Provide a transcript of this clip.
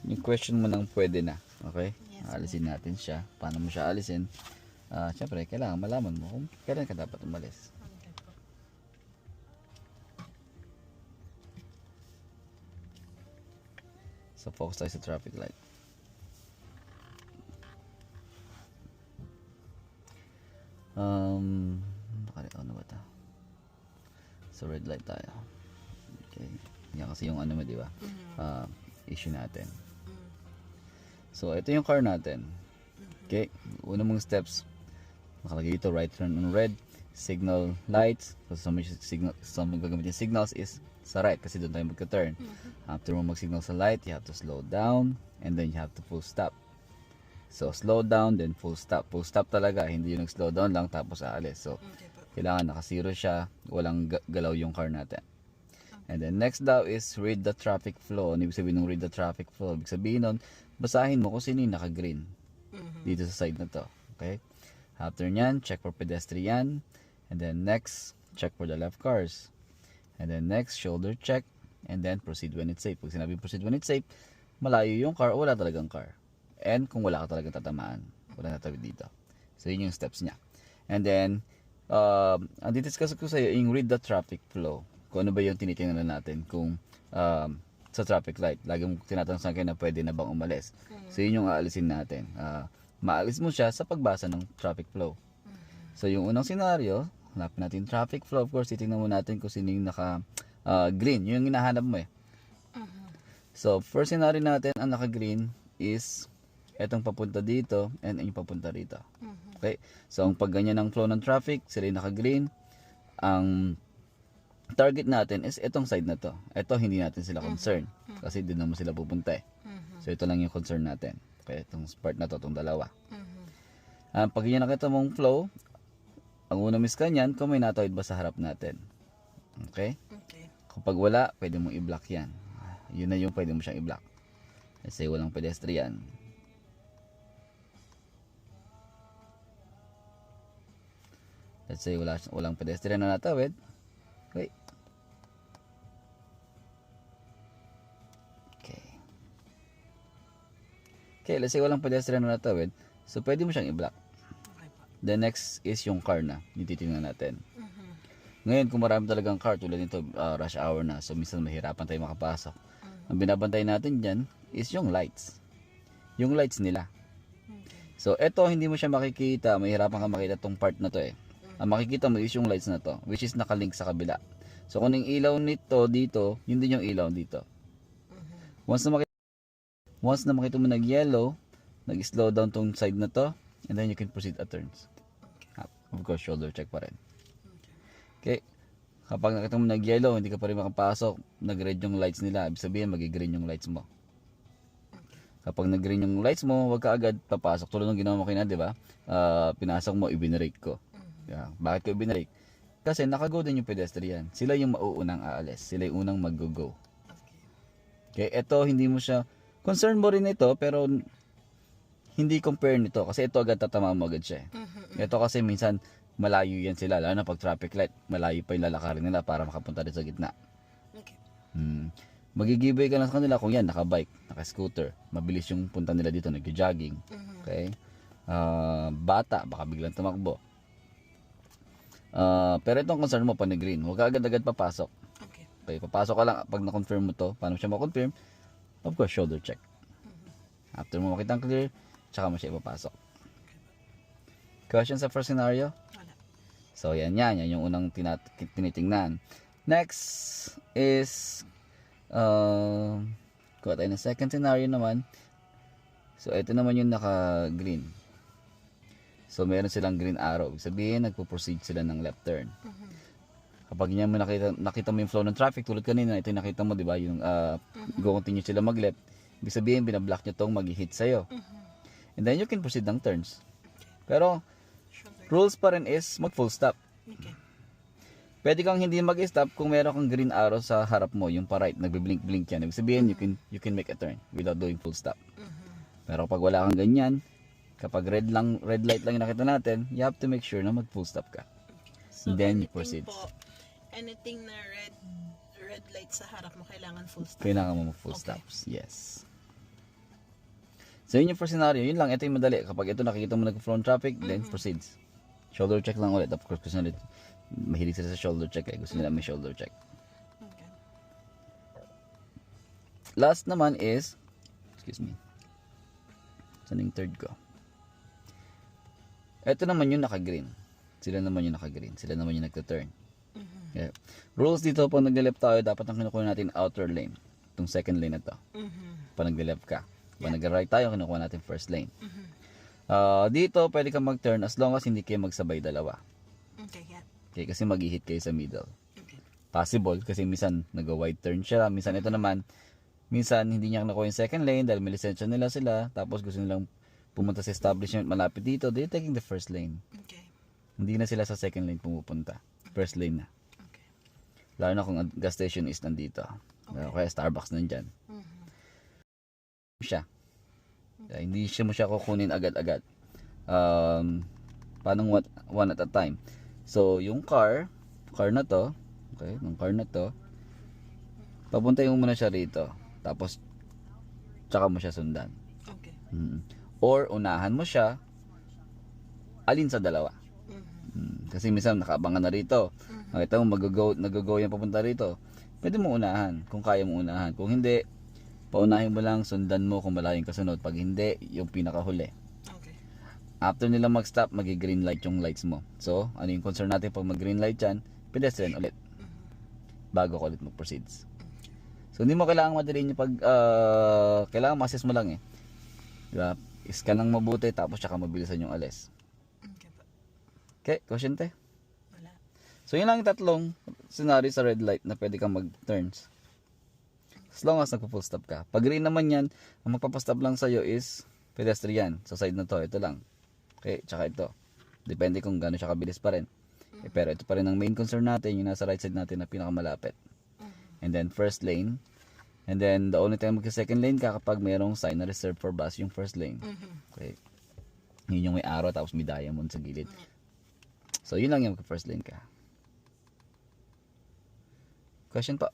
yung question mo nang pwede na. Okay? Yes, Alisin natin siya. Paano mo siya alisin? Siyempre, kailangan malaman mo kung kailan ka dapat umalis. Okay po. So, focus tayo sa traffic light. Nakalitaw na ba ito? So, red light tayo. Okay. Yan kasi yung ano mo, di ba? Issue natin. So, ito yung car natin. Okay. Una mong steps, nakalagay dito, right turn on red, signal lights. So, sa mga gagamitin signals is sa right kasi doon tayo magka-turn. After mo mag-signal sa light, you have to slow down and then you have to full stop. So, slow down, then full stop. Full stop talaga, hindi yung nag-slow down lang tapos aalis. So, kailangan naka-zero siya, walang galaw yung car natin. And then, next daw is read the traffic flow. Ano ibig sabihin ng read the traffic flow? Ibig sabihin nun, basahin mo kung sino yung naka-green dito sa side na to. Okay? After nyan, check for pedestrian. And then, next, check for the left cars. And then, next, shoulder check. And then, proceed when it's safe. Pag sinabi proceed when it's safe, malayo yung car o wala talagang car. And kung wala ka talagang tatamaan, wala natawid dito. So, yun yung steps niya. And then, ang discuss ko sa'yo, yung read the traffic flow. Kung ano ba yung tinitingnan natin kung sa traffic light. Lagi mo tinatanong sa akin na pwede na bang umalis. So, yun yung aalisin natin. Maalis mo siya sa pagbasa ng traffic flow. So, yung unang scenario, hanapin natin traffic flow. Of course, titingnan mo natin kung sino yung naka-green. Yun yung hinahanap mo eh. So, first scenario natin, ang naka-green is etong papunta dito and yung papunta rito. Okay? So, ang pagganyan ng flow ng traffic, sila yung naka-green. Ang target natin is etong side na to. Ito, hindi natin sila concern. Kasi din naman sila pupunta eh. So, ito lang yung concern natin. Okay? Itong part na to, itong dalawa. Pag ganyan nakita mong flow, ang unang miss kanyan, kung may natawid ba sa harap natin. Okay? Kapag wala, pwede mong i-block yan. Yun na yung pwede mo siyang i-block. Let's say walang pedestrian. Let's say walang pedestrian na natawid. Okay. Okay, let's say walang pedestrian na natawid. So, pwede mo siyang i-block. The next is yung car na. Yung titingnan natin. Ngayon, kung marami talagang car, tulad nito, rush hour na. So, minsan mahirapan tayo makapasok. Ang binabantay natin dyan is yung lights. Yung lights nila. So, eto, hindi mo siya makikita. Mahirapan ka makita tong part na to eh. Ang makikita mo is yung lights na to, which is nakalink sa kabila. So, kung yung ilaw nito dito, yun din yung ilaw dito. Once na makita mo nag-yellow, nag-slow down tong side na to, and then you can proceed at turns. Of course, shoulder check pa rin. Okay. Kapag nakita mo nag-yellow, hindi ka pa rin makapasok, nag-red yung lights nila, ibig sabihin mag-green yung lights mo. Kapag nag-green yung lights mo, huwag ka agad papasok. Tulad ng ginawa mo kina, di ba? Pinasok mo, ibinrake ko. Yeah. Bakit ko ibinrake? Kasi nakago din yung pedestrian. Sila yung mauunang aalis. Sila yung unang mag-go. Okay, eto hindi mo siya, concern mo rin ito, pero hindi compare nito. Kasi ito agad tatama mo agad siya. Ito kasi minsan, malayo yan sila. Lalo na pag traffic light, malayo pa yung lalakarin nila para makapunta rin sa gitna. Okay. Magigibay ka lang sa kanila kung yan, naka-bike, naka-scooter. Mabilis yung punta nila dito, nag-jogging. Okay? Bata, baka biglang tumakbo. Pero itong concern mo, pag nag-green, huwag ka agad-agad papasok. Okay, papasok ka lang. Pag na-confirm mo to, paano siya ma-confirm? Of course, shoulder check. After mo makitang clear, tsaka mo siya ipapasok. Question sa first scenario? So, yan yung unang tinitingnan. Next is, kuha tayo ng second scenario naman. So, ito naman yung naka-green. So, meron silang green arrow. Ibig sabihin, nagpo-proceed sila ng left turn. Kapag niya mo nakita mo yung flow ng traffic, tulad kanina, ito yung nakita mo, di ba? Yung go-continue sila mag-left. Ibig sabihin, binablock nyo itong mag-hit sa'yo. And then, you can proceed ng turns. Pero, rules pa rin is mag-full stop. Pwede kang hindi mag-stop kung meron kang green arrow sa harap mo, yung pa-right, nagbe-blink-blink yan. Ibig sabihin, you can make a turn without doing full stop. Pero kapag wala kang ganyan, kapag red light lang yung nakita natin, you have to make sure na mag-full stop ka. So, then you proceed. Anything na red light sa harap mo, kailangan full stop. Kailangan mo mag-full stops. Yes. So yun yung first scenario, yun lang, ito yung madali. Kapag ito nakikita mo nag-flow traffic, then proceeds. Shoulder check lang ulit. Of course, gusto nila, mahilig sila sa shoulder check eh. Gusto nila may shoulder check. Okay. Last naman is, excuse me, saan yung third ko? Ito naman yung naka-green. Sila naman yung naka-green. Sila naman yung nagta-turn. Okay. Rules dito, pag nag-left tayo, dapat ang kinukuha natin outer lane. Itong second lane na to. Pag nag-left ka. Pag nag-right tayo, kinukuha natin first lane. Dito, pwede kang mag-turn as long as hindi kayo magsabay dalawa. Okay, yeah. Okay, kasi mag-hit kayo sa middle. Okay. Possible, kasi minsan nag-wide turn siya. Minsan ito naman, minsan hindi niya nakuha yung second lane dahil may lisensya nila sila. Tapos gusto nilang pumunta sa establishment malapit dito. They're taking the first lane. Okay. Hindi na sila sa second lane pumupunta. First lane na. Okay. Lalo na kung ang gas station is nandito. Kaya Starbucks nandyan. Siya. Hindi siya mo siya kukunin agad-agad. Paano one at a time. So, yung car na to, okay, yung car na to, papuntayin mo muna siya rito. Tapos, tsaka mo siya sundan. Okay. Or, unahan mo siya, alin sa dalawa. Kasi minsan nakaabangan na rito. Nakita mo nag-go yan papunta rito. Pwede mo unahan kung kaya mo unahan. Kung hindi, paunahin mo lang, sundan mo kung malaking kasunod. Pag hindi, yung pinakahuli. Okay. After nila mag-stop, mag-green light yung lights mo. So, ano yung concern natin pag mag-green light yan? Pedestrian ulit. Bago ka ulit mag-proceeds. So, hindi mo kailangan madaliin yung pag, kailangan ma-assess mo lang eh. Diba? Scan lang mabuti, tapos tsaka mabilisan yung alis. Okay po. Okay, question te? Wala. So, yun lang yung tatlong scenario sa red light na pwede kang mag-turns. As long as nagpo-full stop ka. Pag green naman yan, ang magpapastop lang sa'yo is pedestrian. Sa side na to, ito lang. Okay, tsaka ito. Depende kung gaano siya kabilis pa rin. Pero ito pa rin ang main concern natin, yung nasa right side natin na pinakamalapit. And then first lane. And then the only time magka-second lane ka kapag mayroong sign na reserved for bus yung first lane. Okay. Yun yung may arrow tapos may diamond sa gilid. So yun lang yung magka-first lane ka. Question pa?